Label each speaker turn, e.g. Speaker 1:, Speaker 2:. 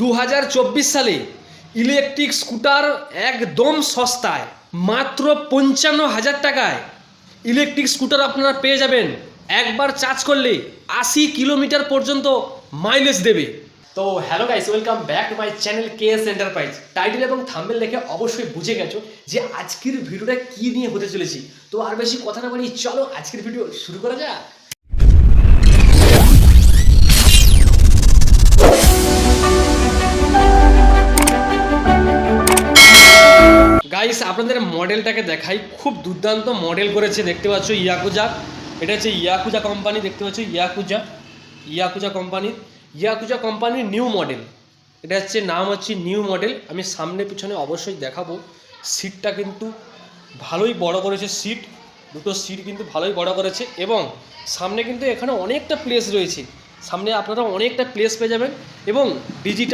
Speaker 1: 2024 সালে electric scooter একদম সস্তায় মাত্র 55,000 টাকায় ইলেকট্রিক স্কুটার আপনারা পেয়ে যাবেন। একবার চার্জ করলে 80 কিলোমিটার পর্যন্ত মাইলেজ দেবে। তো hello guys, welcome back to my channel KS enterprise. Title এবং থাম্বনেল দেখে অবশ্যই বুঝে গেছো যে আজকের ভিডিওটা কি নিয়ে হতে চলেছি। তো আর বেশি কথা না বলি, চলো আজকের ভিডিও শুরু করা যাক। গাইস, আপনাদের মডেলটাকে দেখাই, খুব দুর্দান্ত মডেল করেছে। দেখতে পাচ্ছ ইয়াকুজা, এটা হচ্ছে ইয়াকুজা কোম্পানি। দেখতে পাচ্ছ ইয়াকুজা কোম্পানির নিউ মডেল। এটা হচ্ছে নাম হচ্ছে নিউ মডেল। আমি সামনে পিছনে অবশ্যই দেখাবো। সিটটা কিন্তু ভালোই বড় করেছে, দুটো সিট কিন্তু ভালোই বড় করেছে এবং সামনে কিন্তু এখানে অনেকটা প্লেস রয়েছে। সামনে আপনারা অনেকটা প্লেস পেয়ে যাবেন এবং ডিজিটাল